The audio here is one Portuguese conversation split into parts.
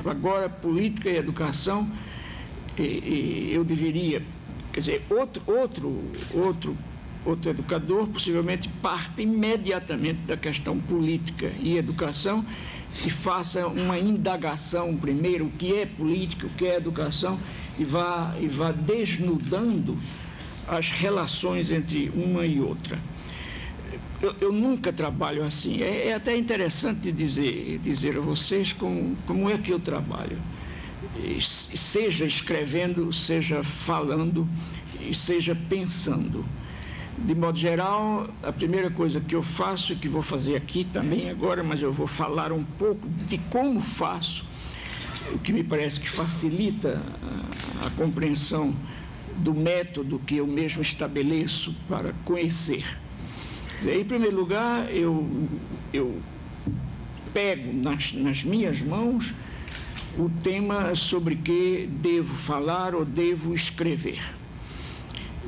Agora, política e educação, eu deveria, quer dizer, outro educador possivelmente parte imediatamente da questão política e educação e faça uma indagação primeiro, o que é política, o que é educação, e vá desnudando as relações entre uma e outra. Eu nunca trabalho assim. É até interessante dizer a vocês como é que eu trabalho. Seja escrevendo, seja falando, e seja pensando. De modo geral, a primeira coisa que eu faço, e que vou fazer aqui também agora, mas eu vou falar um pouco de como faço, o que me parece que facilita a compreensão do método que eu mesmo estabeleço para conhecer. Em primeiro lugar, eu pego nas minhas mãos o tema sobre que devo falar ou devo escrever.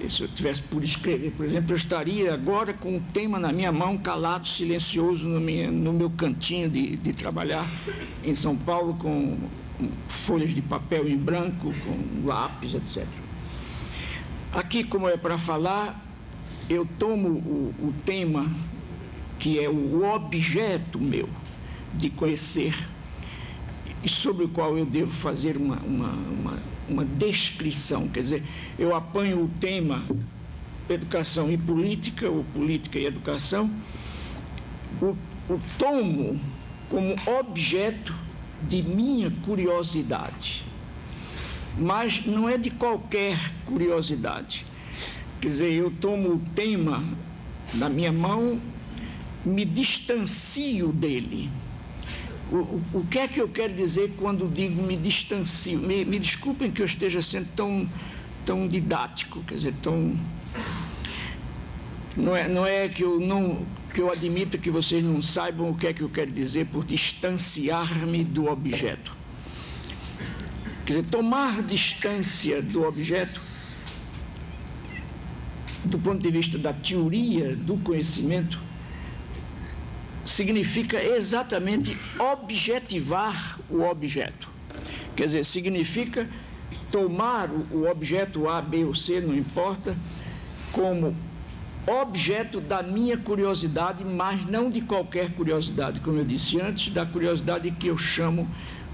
Se eu tivesse por escrever, por exemplo, eu estaria agora com o tema na minha mão, calado, silencioso, no meu cantinho de trabalhar em São Paulo, com folhas de papel em branco, com lápis, etc. Aqui, como é para falar, eu tomo o tema, que é o objeto meu de conhecer, e sobre o qual eu devo fazer uma descrição. Quer dizer, eu apanho o tema educação e política, ou política e educação, o tomo como objeto de minha curiosidade. Mas não é de qualquer curiosidade. Quer dizer, eu tomo o tema na minha mão, me distancio dele. O que é que eu quero dizer quando digo me distancio? Me desculpem que eu esteja sendo tão didático, quer dizer, não é que eu admita que vocês não saibam o que é que eu quero dizer por distanciar-me do objeto. Quer dizer, tomar distância do objeto, do ponto de vista da teoria do conhecimento, significa exatamente objetivar o objeto. Quer dizer, significa tomar o objeto A, B ou C, não importa, como objeto da minha curiosidade, mas não de qualquer curiosidade, como eu disse antes, da curiosidade que eu chamo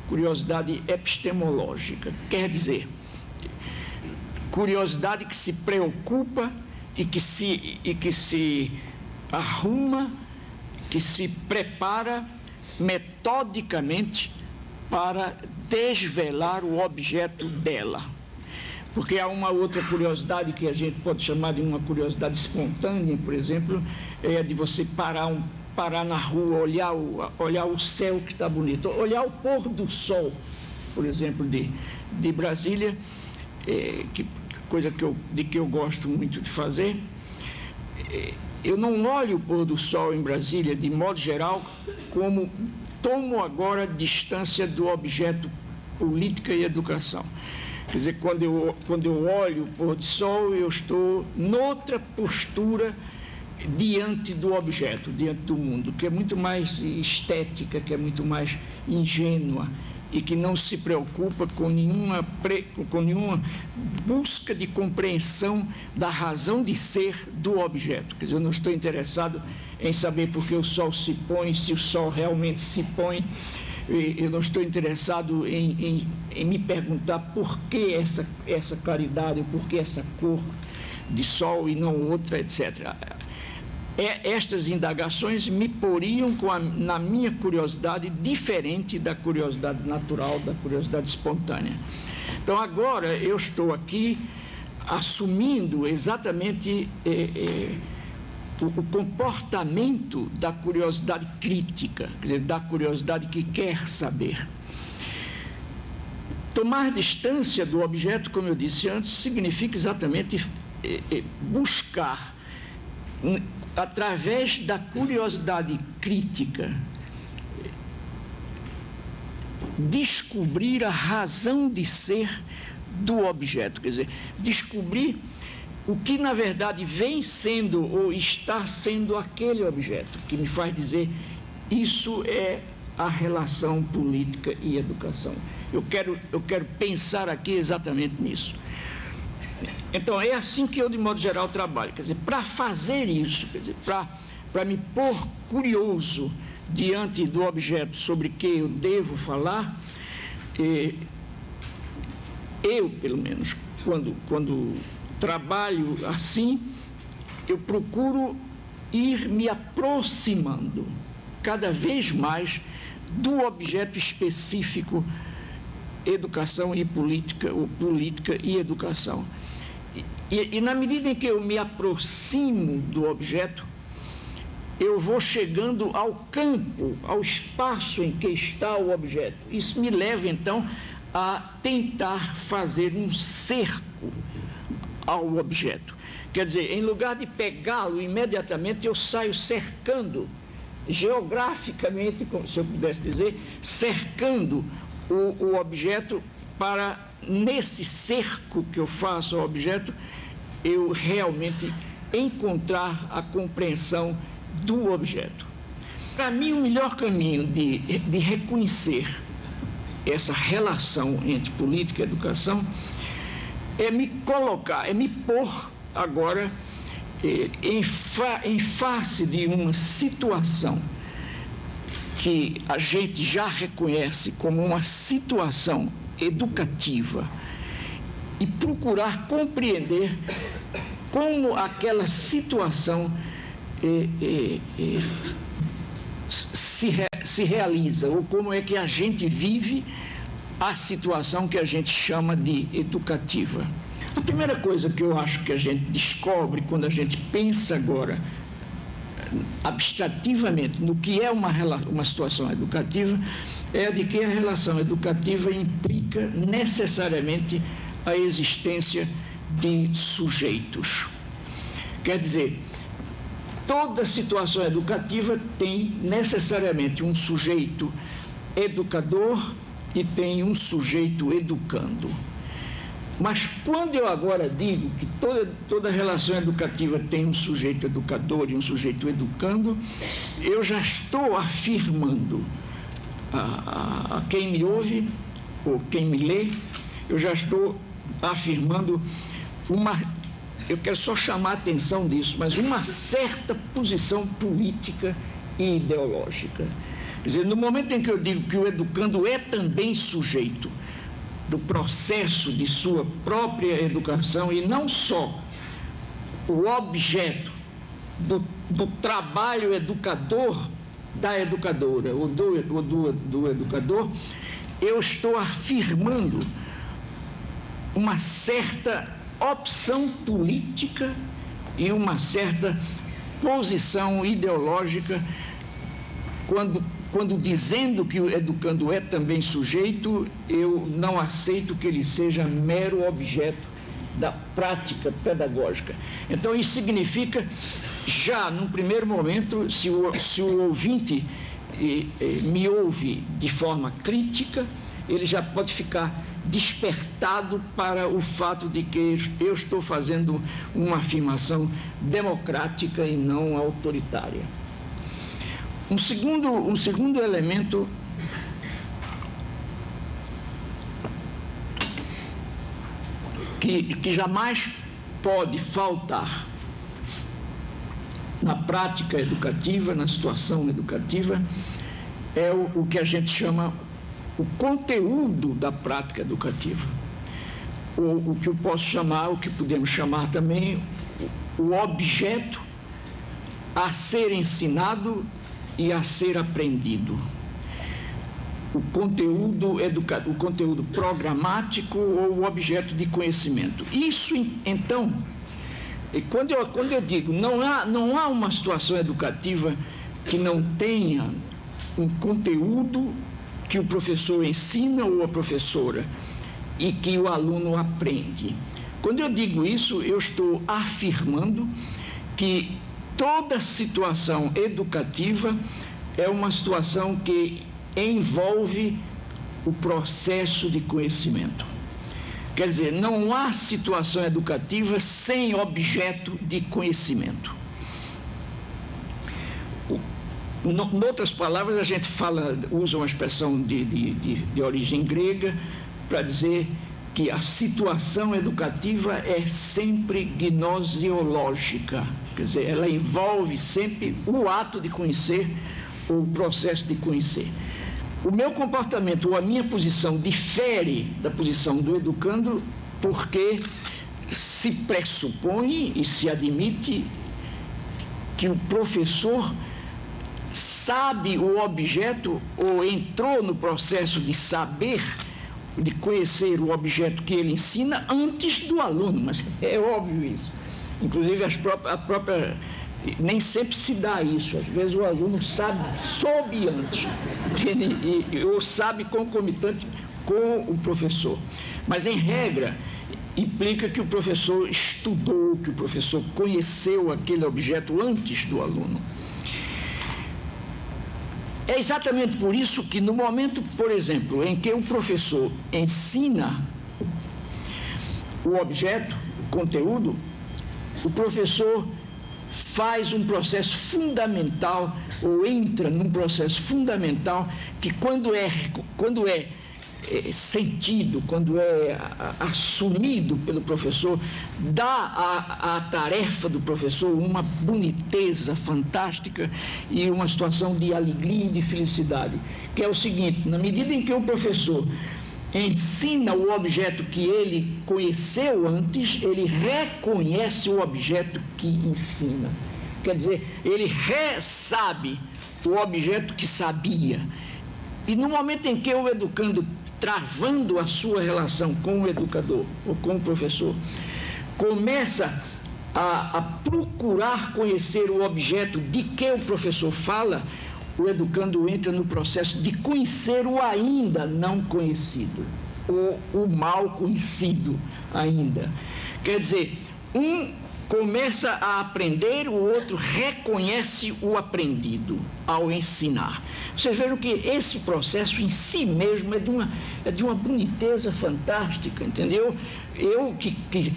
curiosidade epistemológica. Quer dizer, curiosidade que se preocupa e que se arruma, que se prepara metodicamente para desvelar o objeto dela. Porque há uma outra curiosidade que a gente pode chamar de uma curiosidade espontânea, por exemplo, é de você parar na rua, olhar o céu que está bonito, olhar o pôr do sol, por exemplo, de Brasília, coisa de que eu gosto muito de fazer. Eu não olho o pôr do sol em Brasília, de modo geral, como tomo agora distância do objeto política e educação. Quer dizer, quando eu olho o pôr do sol, eu estou noutra postura diante do objeto, diante do mundo, que é muito mais estética, que é muito mais ingênua e que não se preocupa com nenhuma busca de compreensão da razão de ser do objeto. Quer dizer, eu não estou interessado em saber por que o sol se põe, se o sol realmente se põe. Eu não estou interessado em me perguntar por que essa claridade, por que essa cor de sol e não outra, etc. Estas indagações me poriam na minha curiosidade diferente da curiosidade natural, da curiosidade espontânea. Então, agora eu estou aqui assumindo exatamente o comportamento da curiosidade crítica, quer dizer, da curiosidade que quer saber. Tomar distância do objeto, como eu disse antes, significa exatamente buscar, através da curiosidade crítica, descobrir a razão de ser do objeto, quer dizer, descobrir o que, na verdade, vem sendo ou está sendo aquele objeto, que me faz dizer isso é a relação política e educação. Eu quero pensar aqui exatamente nisso. Então, é assim que eu, de modo geral, trabalho. Quer dizer, para fazer isso, quer dizer, para me pôr curioso diante do objeto sobre que eu devo falar, eu, pelo menos, quando trabalho assim, eu procuro ir me aproximando cada vez mais do objeto específico educação e política, ou política e educação. E na medida em que eu me aproximo do objeto, eu vou chegando ao campo, ao espaço em que está o objeto. Isso me leva, então, a tentar fazer um cerco ao objeto. Quer dizer, em lugar de pegá-lo imediatamente, eu saio cercando, geograficamente, como se eu pudesse dizer, cercando o objeto para, nesse cerco que eu faço ao objeto, eu realmente encontrar a compreensão do objeto. Para mim, o melhor caminho de reconhecer essa relação entre política e educação é me colocar, é me pôr agora em face de uma situação que a gente já reconhece como uma situação educativa e procurar compreender como aquela situação se realiza, ou como é que a gente vive a situação que a gente chama de educativa. A primeira coisa que eu acho que a gente descobre quando a gente pensa agora abstrativamente no que é uma situação educativa é de que a relação educativa implica necessariamente a existência de sujeitos. Quer dizer, toda situação educativa tem necessariamente um sujeito educador e tem um sujeito educando. Mas quando eu agora digo que toda relação educativa tem um sujeito educador e um sujeito educando, eu já estou afirmando a quem me ouve ou quem me lê, eu já estou afirmando eu quero só chamar a atenção disso, mas uma certa posição política e ideológica. Quer dizer, no momento em que eu digo que o educando é também sujeito do processo de sua própria educação e não só o objeto do trabalho educador da educadora ou do educador, eu estou afirmando uma certa opção política e uma certa posição ideológica quando dizendo que o educando é também sujeito, eu não aceito que ele seja mero objeto da prática pedagógica. Então, isso significa, já num primeiro momento, se o ouvinte me ouve de forma crítica, ele já pode ficar despertado para o fato de que eu estou fazendo uma afirmação democrática e não autoritária. Um segundo elemento que jamais pode faltar na prática educativa, na situação educativa, é o que a gente chama o conteúdo da prática educativa. Ou o que eu posso chamar, o que podemos chamar também, o objeto a ser ensinado e a ser aprendido. O conteúdo programático ou o objeto de conhecimento. Isso, então, quando eu digo não há uma situação educativa que não tenha um conteúdo que o professor ensina ou a professora e que o aluno aprende. Quando eu digo isso, eu estou afirmando que toda situação educativa é uma situação que envolve o processo de conhecimento. Quer dizer, não há situação educativa sem objeto de conhecimento. Em outras palavras, a gente usa uma expressão de origem grega para dizer que a situação educativa é sempre gnoseológica, quer dizer, ela envolve sempre o ato de conhecer, ou o processo de conhecer. O meu comportamento ou a minha posição difere da posição do educando porque se pressupõe e se admite que o professor sabe o objeto ou entrou no processo de saber, de conhecer o objeto que ele ensina antes do aluno, mas é óbvio isso. Inclusive, a própria nem sempre se dá isso. Às vezes o aluno soube antes, ou sabe concomitante com o professor. Mas, em regra, implica que o professor estudou, que o professor conheceu aquele objeto antes do aluno. É exatamente por isso que, no momento, por exemplo, em que o professor ensina o objeto, o conteúdo, o professor faz um processo fundamental, ou entra num processo fundamental, que quando é sentido, quando é assumido pelo professor, dá à tarefa do professor uma boniteza fantástica e uma situação de alegria e de felicidade, que é o seguinte: na medida em que o professor ensina o objeto que ele conheceu antes, ele reconhece o objeto que ensina. Quer dizer, ele sabe o objeto que sabia. E no momento em que o educando, travando a sua relação com o educador ou com o professor, começa a procurar conhecer o objeto de que o professor fala, o educando entra no processo de conhecer o ainda não conhecido, ou o mal conhecido ainda. Quer dizer, um começa a aprender, o outro reconhece o aprendido ao ensinar. Vocês vejam que esse processo em si mesmo é de uma boniteza fantástica, entendeu? Eu que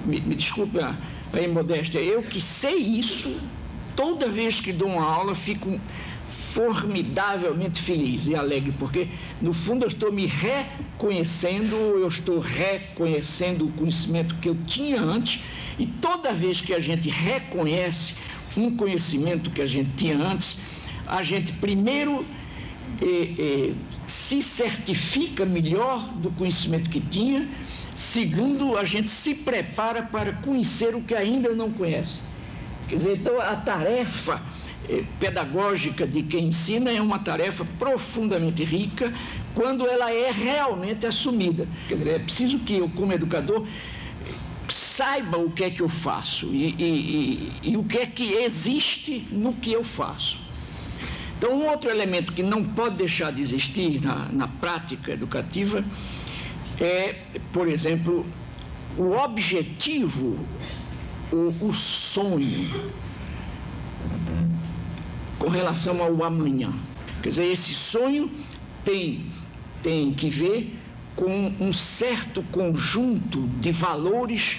me desculpe a imodéstia, eu que sei isso, toda vez que dou uma aula fico formidavelmente feliz e alegre, porque no fundo eu estou me reconhecendo, eu estou reconhecendo o conhecimento que eu tinha antes, e toda vez que a gente reconhece um conhecimento que a gente tinha antes, a gente primeiro se certifica melhor do conhecimento que tinha, segundo, a gente se prepara para conhecer o que ainda não conhece. Quer dizer, então a tarefa pedagógica de quem ensina é uma tarefa profundamente rica quando ela é realmente assumida. Quer dizer, é preciso que eu, como educador, saiba o que é que eu faço e o que é que existe no que eu faço. Então, um outro elemento que não pode deixar de existir na prática educativa é, por exemplo, o objetivo, o sonho com relação ao amanhã. Quer dizer, esse sonho tem que ver com um certo conjunto de valores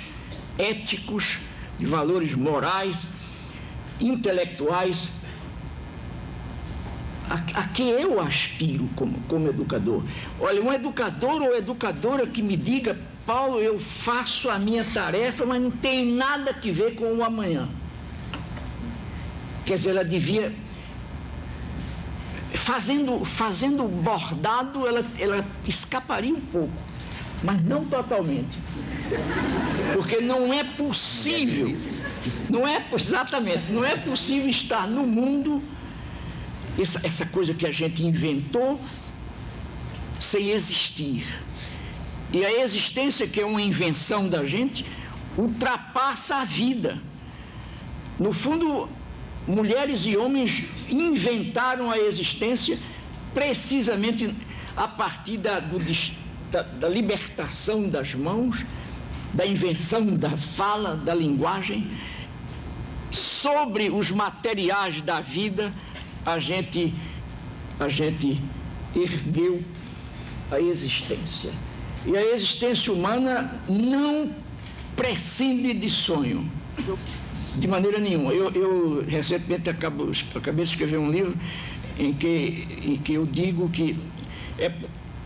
éticos, de valores morais, intelectuais, a que eu aspiro como educador. Olha, um educador ou educadora que me diga: Paulo, eu faço a minha tarefa, mas não tem nada a ver com o amanhã. Quer dizer, ela devia... Fazendo bordado, ela escaparia um pouco, mas não totalmente. Porque não é possível, exatamente, não é possível estar no mundo, essa coisa que a gente inventou, sem existir. E a existência, que é uma invenção da gente, ultrapassa a vida. No fundo, mulheres e homens inventaram a existência precisamente a partir da libertação das mãos, da invenção da fala, da linguagem. Sobre os materiais da vida, a gente ergueu a existência. E a existência humana não prescinde de sonho, de maneira nenhuma. Eu recentemente acabei de escrever um livro em que eu digo que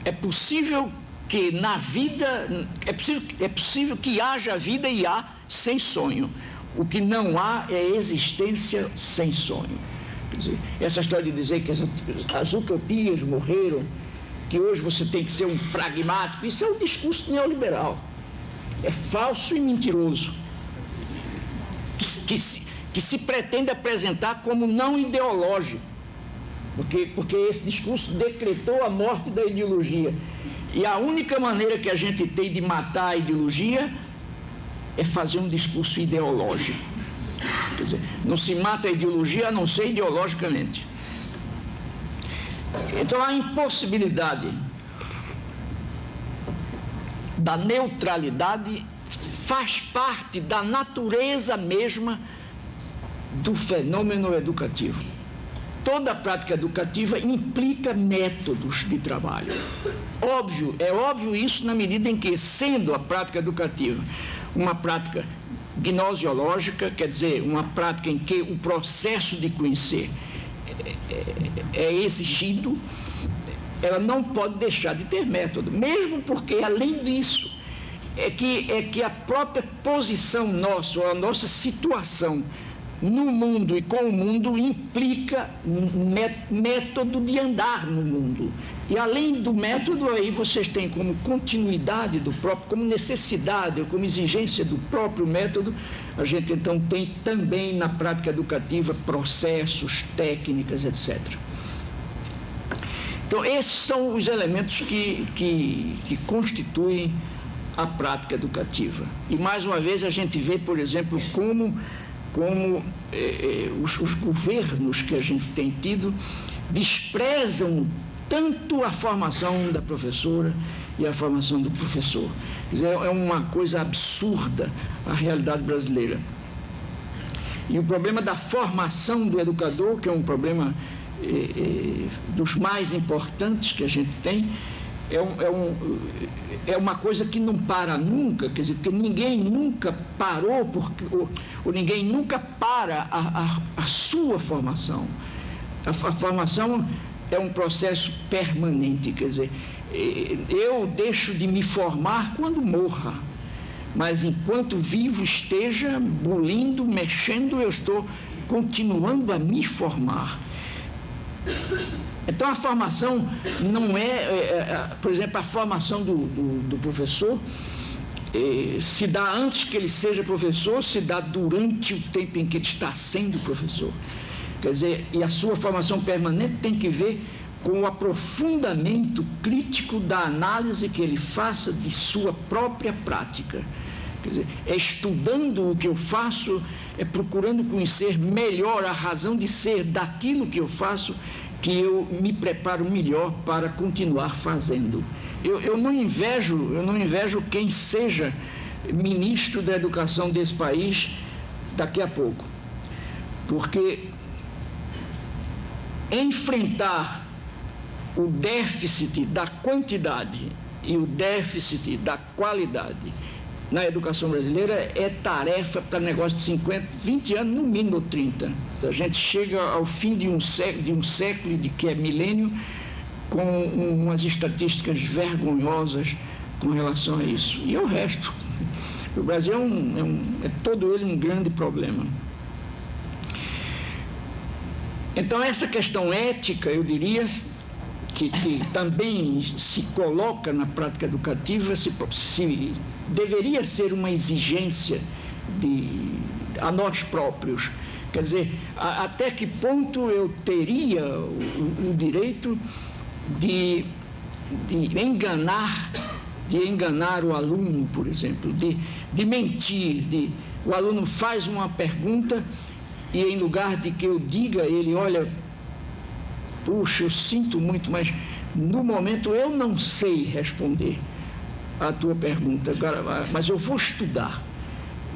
é possível que na vida, é possível que haja vida e há sem sonho. O que não há é existência sem sonho. Quer dizer, essa história de dizer que as utopias morreram, que hoje você tem que ser um pragmático, isso é um discurso neoliberal. É falso e mentiroso. Que se pretende apresentar como não ideológico. Porque esse discurso decretou a morte da ideologia. E a única maneira que a gente tem de matar a ideologia é fazer um discurso ideológico. Quer dizer, não se mata a ideologia a não ser ideologicamente. Então, a impossibilidade da neutralidade faz parte da natureza mesma do fenômeno educativo. Toda prática educativa implica métodos de trabalho. É óbvio isso na medida em que, sendo a prática educativa uma prática gnoseológica, quer dizer, uma prática em que o processo de conhecer é exigido, ela não pode deixar de ter método, mesmo porque, além disso, é que a própria posição nossa, ou a nossa situação no mundo e com o mundo implica método de andar no mundo. E além do método, aí vocês têm como continuidade do próprio, como necessidade, ou como exigência do próprio método, a gente então tem também na prática educativa processos, técnicas, etc. Então, esses são os elementos que constituem a prática educativa. E, mais uma vez, a gente vê, por exemplo, como os governos que a gente tem tido desprezam tanto a formação da professora e a formação do professor. Quer dizer, é uma coisa absurda a realidade brasileira. E o problema da formação do educador, que é um problema dos mais importantes que a gente tem, é uma coisa que não para nunca, quer dizer, que ninguém nunca parou, ou ninguém nunca para a sua formação. A formação é um processo permanente, quer dizer, eu deixo de me formar quando morra, mas enquanto vivo esteja bulindo, mexendo, eu estou continuando a me formar. Então, a formação não por exemplo, a formação do professor se dá antes que ele seja professor, se dá durante o tempo em que ele está sendo professor. Quer dizer, e a sua formação permanente tem que ver com o aprofundamento crítico da análise que ele faça de sua própria prática. Quer dizer, é estudando o que eu faço, é procurando conhecer melhor a razão de ser daquilo que eu faço, que eu me preparo melhor para continuar fazendo. Eu não invejo quem seja ministro da educação desse país daqui a pouco, porque enfrentar o déficit da quantidade e o déficit da qualidade na educação brasileira é tarefa para negócio de 20 anos, no mínimo 30. A gente chega ao fim de um século, de que é milênio, com umas estatísticas vergonhosas com relação a isso. E o resto. O Brasil é todo ele um grande problema. Então, essa questão ética, eu diria, que também se coloca na prática educativa, deveria ser uma exigência a nós próprios. Quer dizer, até que ponto eu teria o direito de enganar o aluno, por exemplo, de mentir. O aluno faz uma pergunta e, em lugar de que eu diga a ele, olha, puxa, eu sinto muito, mas no momento eu não sei responder a tua pergunta, mas eu vou estudar.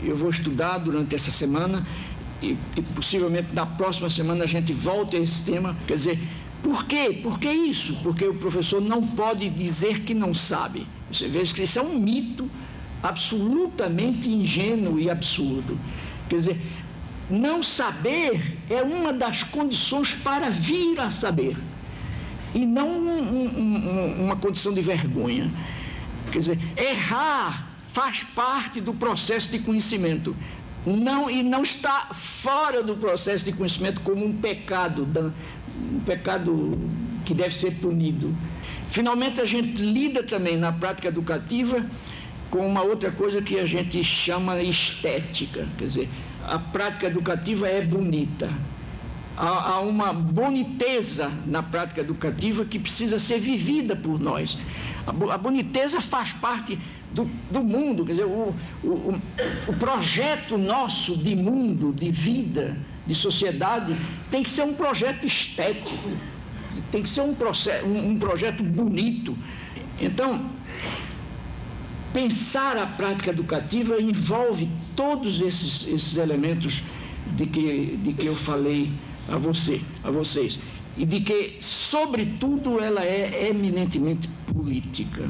Eu vou estudar durante essa semana e possivelmente na próxima semana a gente volta a esse tema. Quer dizer, por quê? Por que isso? Porque o professor não pode dizer que não sabe. Você vê que isso é um mito absolutamente ingênuo e absurdo. Quer dizer, não saber é uma das condições para vir a saber, e não uma condição de vergonha. Quer dizer, errar faz parte do processo de conhecimento, e não está fora do processo de conhecimento como um pecado que deve ser punido. Finalmente, a gente lida também na prática educativa com uma outra coisa que a gente chama estética. Quer dizer, a prática educativa é bonita. Há uma boniteza na prática educativa que precisa ser vivida por nós. A boniteza faz parte do mundo. Quer dizer, o projeto nosso de mundo, de vida, de sociedade, tem que ser um projeto estético, tem que ser um projeto bonito. Então, pensar a prática educativa envolve todos esses elementos de que eu falei a vocês, e de que, sobretudo, ela é eminentemente política.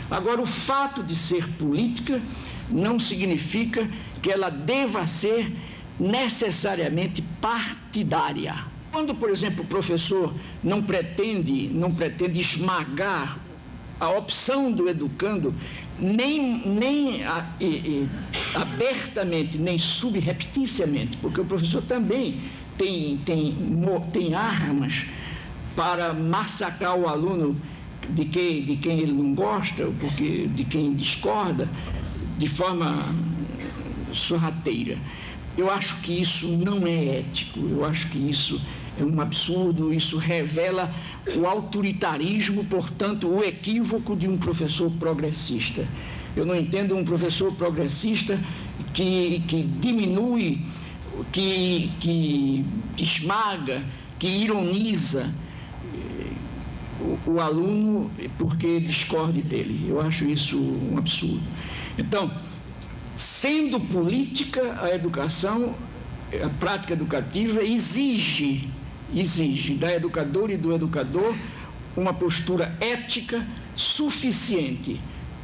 Agora, o fato de ser política não significa que ela deva ser necessariamente partidária. Quando, por exemplo, o professor não pretende esmagar a opção do educando, nem abertamente, nem subrepticiamente, porque o professor também tem armas para massacrar o aluno de quem ele não gosta, de quem discorda, de forma sorrateira. Eu acho que isso não é ético, eu acho que isso é um absurdo, isso revela o autoritarismo, portanto, o equívoco de um professor progressista. Eu não entendo um professor progressista que diminui, que esmaga, que ironiza o aluno porque discorde dele. Eu acho isso um absurdo. Então, sendo política a educação, a prática educativa exige da educadora e do educador uma postura ética suficiente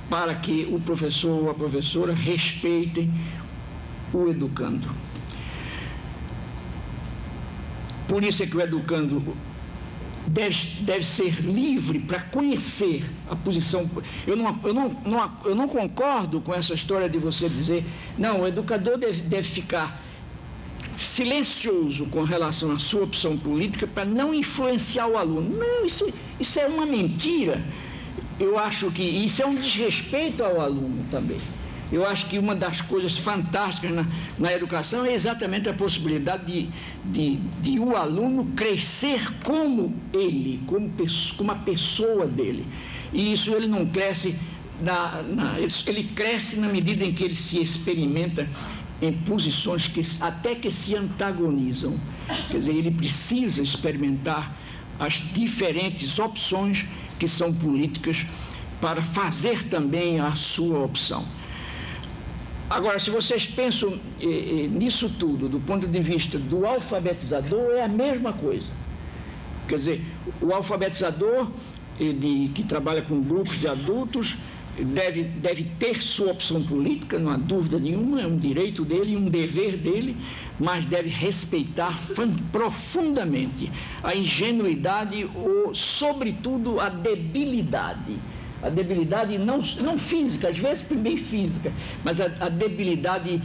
para que o professor ou a professora respeitem o educando. Por isso é que o educando deve ser livre para conhecer a posição. Eu não concordo com essa história de você dizer, não, o educador deve ficar silencioso com relação à sua opção política para não influenciar o aluno. Não, isso é uma mentira. Eu acho que isso é um desrespeito ao aluno também. Eu acho que uma das coisas fantásticas na educação é exatamente a possibilidade de o aluno crescer como ele, como a pessoa dele. E isso ele não cresce, ele cresce na medida em que ele se experimenta em posições até que se antagonizam. Quer dizer, ele precisa experimentar as diferentes opções que são políticas para fazer também a sua opção. Agora, se vocês pensam nisso tudo, do ponto de vista do alfabetizador, é a mesma coisa. Quer dizer, o alfabetizador que trabalha com grupos de adultos deve ter sua opção política, não há dúvida nenhuma, é um direito dele, um dever dele, mas deve respeitar profundamente a ingenuidade ou, sobretudo, a debilidade. A debilidade não física, às vezes também física, mas a debilidade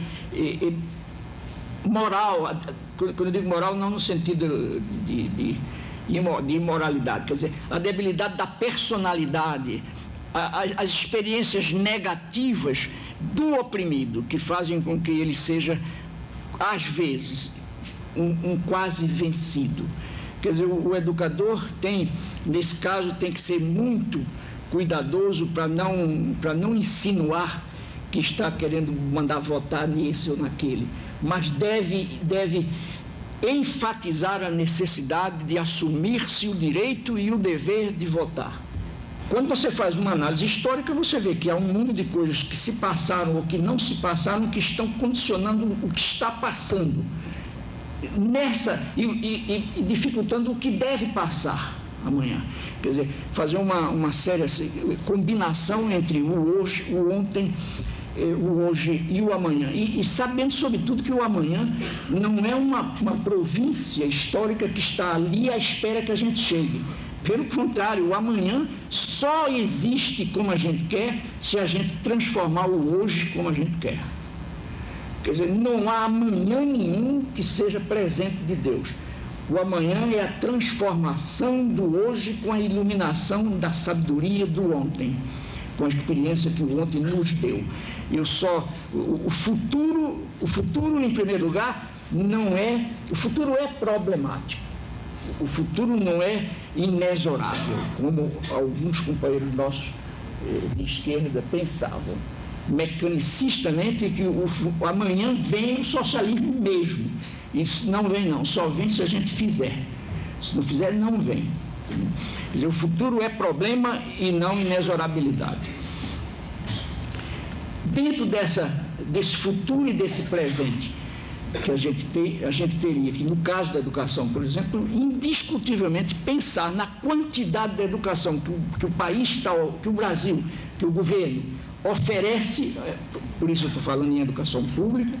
moral. Quando eu digo moral, não no sentido de imoralidade, quer dizer, a debilidade da personalidade, as experiências negativas do oprimido, que fazem com que ele seja, às vezes, um quase vencido. Quer dizer, o educador nesse caso, tem que ser muito cuidadoso para não insinuar que está querendo mandar votar nesse ou naquele, mas deve enfatizar a necessidade de assumir-se o direito e o dever de votar. Quando você faz uma análise histórica, você vê que há um mundo de coisas que se passaram ou que não se passaram, que estão condicionando o que está passando e dificultando o que deve passar. amanhã. Quer dizer, fazer uma séria combinação entre o hoje, o ontem, o hoje e o amanhã. E sabendo, sobretudo, que o amanhã não é uma província histórica que está ali à espera que a gente chegue. Pelo contrário, o amanhã só existe como a gente quer se a gente transformar o hoje como a gente quer. Quer dizer, não há amanhã nenhum que seja presente de Deus. O amanhã é a transformação do hoje com a iluminação da sabedoria do ontem, com a experiência que o ontem nos deu. O futuro, em primeiro lugar, o futuro é problemático. O futuro não é inexorável, como alguns companheiros nossos de esquerda pensavam, mecanicistamente, que o amanhã vem o socialismo mesmo. Isso não vem não, só vem se a gente fizer. Se não fizer, não vem. Quer dizer, o futuro é problema e não inexorabilidade. Dentro desse futuro e desse presente que a gente teria que, no caso da educação, por exemplo, indiscutivelmente pensar na quantidade de educação que o país, que o Brasil, que o governo oferece, por isso eu estou falando em educação pública,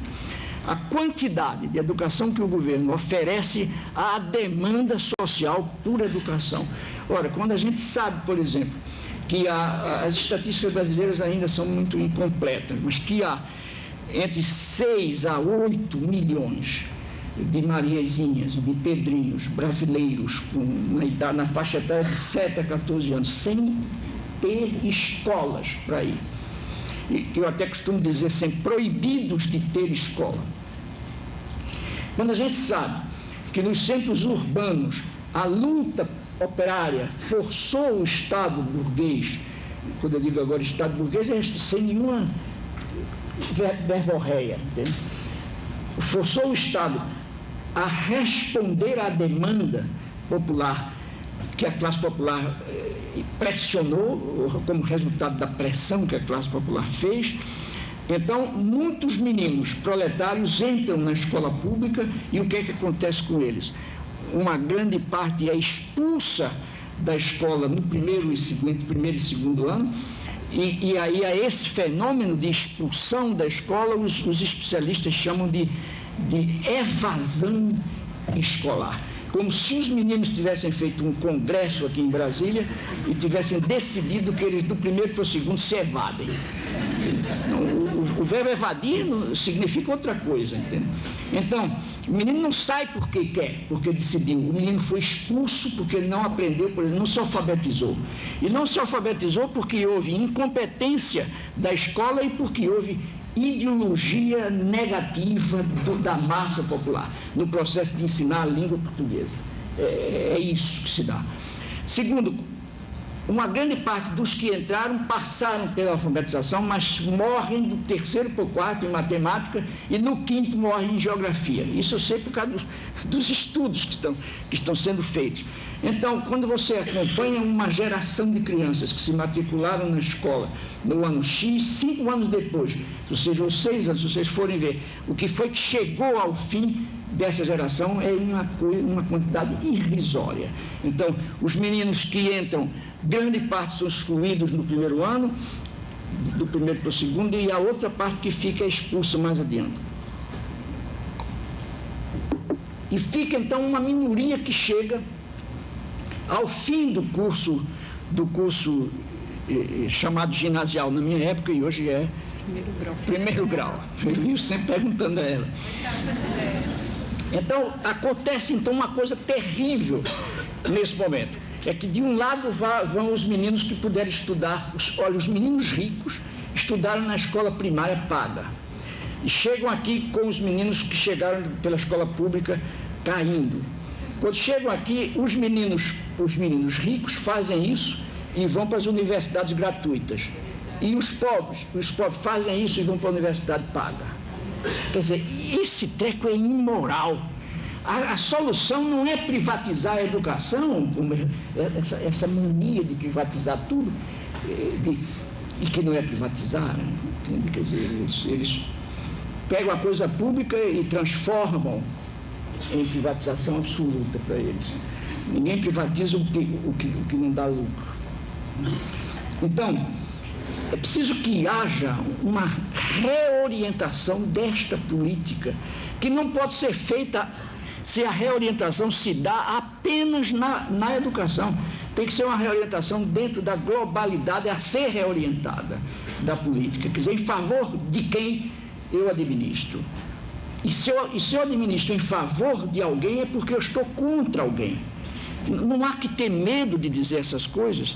a quantidade de educação que o governo oferece à demanda social por educação. Ora, quando a gente sabe, por exemplo, que as estatísticas brasileiras ainda são muito incompletas, mas que há entre 6 a 8 milhões de Mariazinhas, de Pedrinhos brasileiros na faixa etária de 7 a 14 anos, sem ter escolas para ir. E eu até costumo dizer sempre, proibidos de ter escola. Quando a gente sabe que nos centros urbanos a luta operária forçou o Estado burguês, quando eu digo agora Estado burguês, é sem nenhuma verborreia, entende? Forçou o Estado a responder à demanda popular, que a classe popular pressionou, como resultado da pressão que a classe popular fez. Então, muitos meninos proletários entram na escola pública e o que é que acontece com eles? Uma grande parte é expulsa da escola no primeiro e segundo ano, e aí a esse fenômeno de expulsão da escola os especialistas chamam de evasão escolar. Como se os meninos tivessem feito um congresso aqui em Brasília e tivessem decidido que eles do primeiro para o segundo se evadem. O verbo evadir significa outra coisa, entende? Então, o menino não sai porque quer, porque decidiu. O menino foi expulso porque ele não aprendeu, porque ele não se alfabetizou. E não se alfabetizou porque houve incompetência da escola e porque houve ideologia negativa da massa popular no processo de ensinar a língua portuguesa. É isso que se dá. Segundo, uma grande parte dos que entraram passaram pela alfabetização, mas morrem do terceiro para o quarto em matemática e no quinto morrem em geografia. Isso eu sei por causa dos estudos que estão sendo feitos. Então, quando você acompanha uma geração de crianças que se matricularam na escola no ano X, 5 anos depois, ou seja, ou 6 anos, se vocês forem ver o que foi que chegou ao fim dessa geração, é uma quantidade irrisória. Então, os meninos que entram, grande parte são excluídos no primeiro ano, do primeiro para o segundo, e a outra parte que fica é expulsa mais adiante. E fica, então, uma minoria que chega ao fim do curso chamado ginasial na minha época, e hoje é primeiro grau. Eu vivo sempre perguntando a ela. Então, acontece então uma coisa terrível nesse momento. É que de um lado vão os meninos que puderam estudar, os meninos ricos estudaram na escola primária paga. E chegam aqui com os meninos que chegaram pela escola pública caindo. Quando chegam aqui, os meninos ricos fazem isso e vão para as universidades gratuitas. E os pobres fazem isso e vão para a universidade paga. Quer dizer, esse treco é imoral. A solução não é privatizar a educação, essa mania de privatizar tudo, e que não é privatizar, entende? Quer dizer, eles pegam a coisa pública e transformam em privatização absoluta para eles. Ninguém privatiza o que não dá lucro. Então, é preciso que haja uma reorientação desta política, que não pode ser feita se a reorientação se dá apenas na educação. Tem que ser uma reorientação dentro da globalidade a ser reorientada da política, quer dizer, em favor de quem eu administro. E se eu administro em favor de alguém é porque eu estou contra alguém. Não há que ter medo de dizer essas coisas.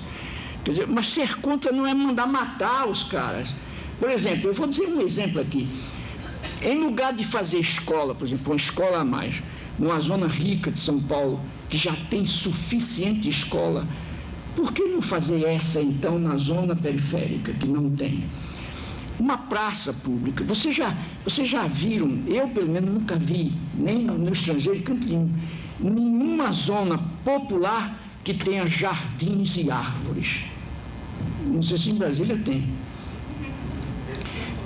Quer dizer, mas ser contra não é mandar matar os caras. Por exemplo, eu vou dizer um exemplo aqui. Em lugar de fazer escola, por exemplo, uma escola a mais, numa zona rica de São Paulo, que já tem suficiente escola, por que não fazer essa, então, na zona periférica, que não tem? Uma praça pública. Vocês já viram, eu pelo menos nunca vi, nem no estrangeiro, canto nenhum, nenhuma zona popular que tenha jardins e árvores. Não sei se em Brasília tem.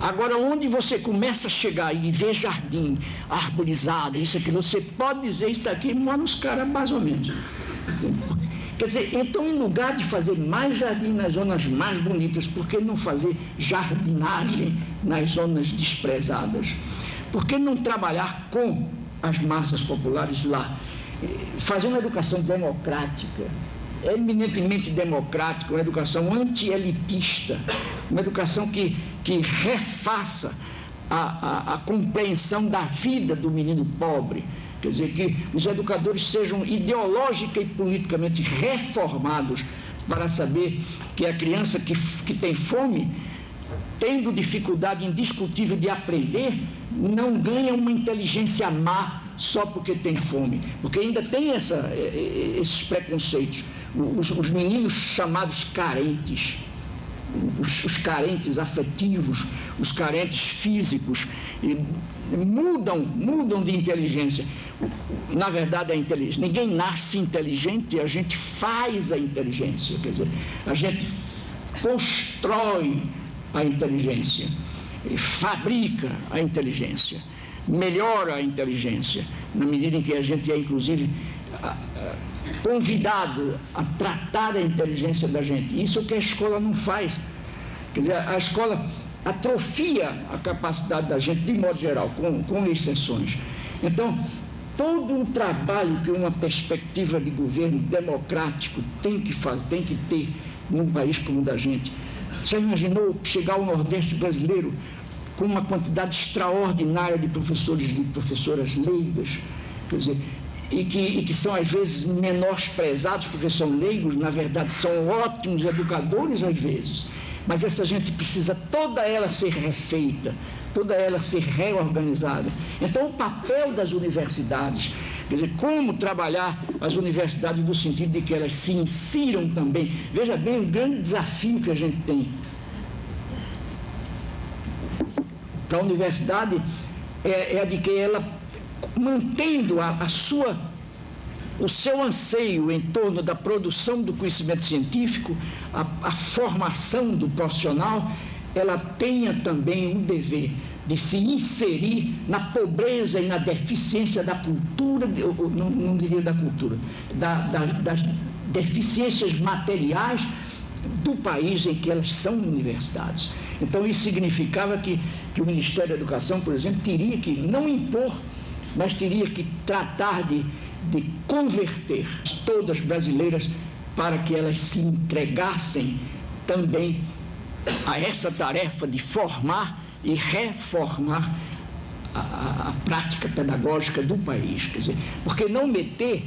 Agora, onde você começa a chegar e ver jardim arborizado, isso, aquilo, você pode dizer, isso daqui mora uns caras mais ou menos. Quer dizer, então, em lugar de fazer mais jardim nas zonas mais bonitas, por que não fazer jardinagem nas zonas desprezadas? Por que não trabalhar com as massas populares lá? Fazer uma educação democrática, eminentemente democrática, uma educação anti-elitista, uma educação que refaça a compreensão da vida do menino pobre. Quer dizer, que os educadores sejam ideológica e politicamente reformados para saber que a criança que tem fome, tendo dificuldade indiscutível de aprender, não ganha uma inteligência má só porque tem fome. Porque ainda tem esses preconceitos. Os meninos chamados carentes, os carentes afetivos, os carentes físicos, mudam de inteligência. Na verdade, a inteligência, ninguém nasce inteligente, a gente faz a inteligência, quer dizer, a gente constrói a inteligência, fabrica a inteligência, melhora a inteligência, na medida em que a gente é, inclusive, convidado a tratar a inteligência da gente. Isso é o que a escola não faz. Quer dizer, a escola atrofia a capacidade da gente, de modo geral, com exceções. Então, todo um trabalho que uma perspectiva de governo democrático tem que ter num país como o da gente. Você imaginou chegar ao Nordeste brasileiro com uma quantidade extraordinária de professores e professoras leigas, quer dizer, e que são, às vezes, menosprezados porque são leigos, na verdade, são ótimos educadores, às vezes, mas essa gente precisa toda ela ser refeita, toda ela ser reorganizada. Então, o papel das universidades, quer dizer, como trabalhar as universidades no sentido de que elas se insiram também. Veja bem o grande desafio que a gente tem para a universidade é a de que ela, mantendo o seu anseio em torno da produção do conhecimento científico, a formação do profissional, ela tenha também o dever de se inserir na pobreza e na deficiência da cultura, não diria da cultura, das deficiências materiais do país em que elas são universidades. Então, isso significava que o Ministério da Educação, por exemplo, teria que não impor, mas teria que tratar de converter todas brasileiras para que elas se entregassem também a essa tarefa de formar e reformar a prática pedagógica do país. Quer dizer, por que não meter,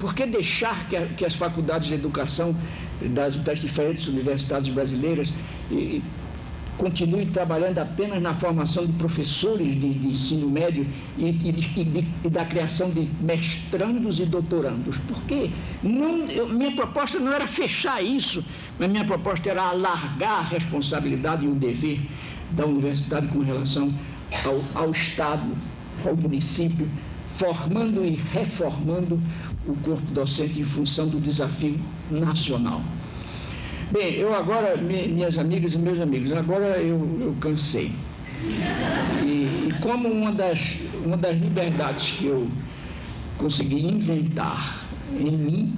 por que deixar que as faculdades de educação das diferentes universidades brasileiras continuem trabalhando apenas na formação de professores de ensino médio e da criação de mestrandos e doutorandos? Porque minha proposta não era fechar isso, mas minha proposta era alargar a responsabilidade e o dever da universidade com relação ao Estado, ao município, formando e reformando o corpo docente em função do desafio nacional. Bem, eu agora, minhas amigas e meus amigos, agora eu cansei. E como uma das liberdades que eu consegui inventar em mim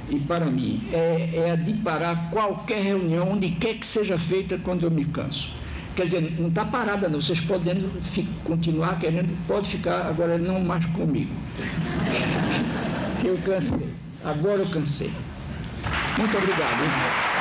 e para mim. É a de parar qualquer reunião, onde quer que seja feita, quando eu me canso. Quer dizer, não está parada, não. Vocês podem continuar querendo, pode ficar, agora não mais comigo. Eu cansei. Agora eu cansei. Muito obrigado.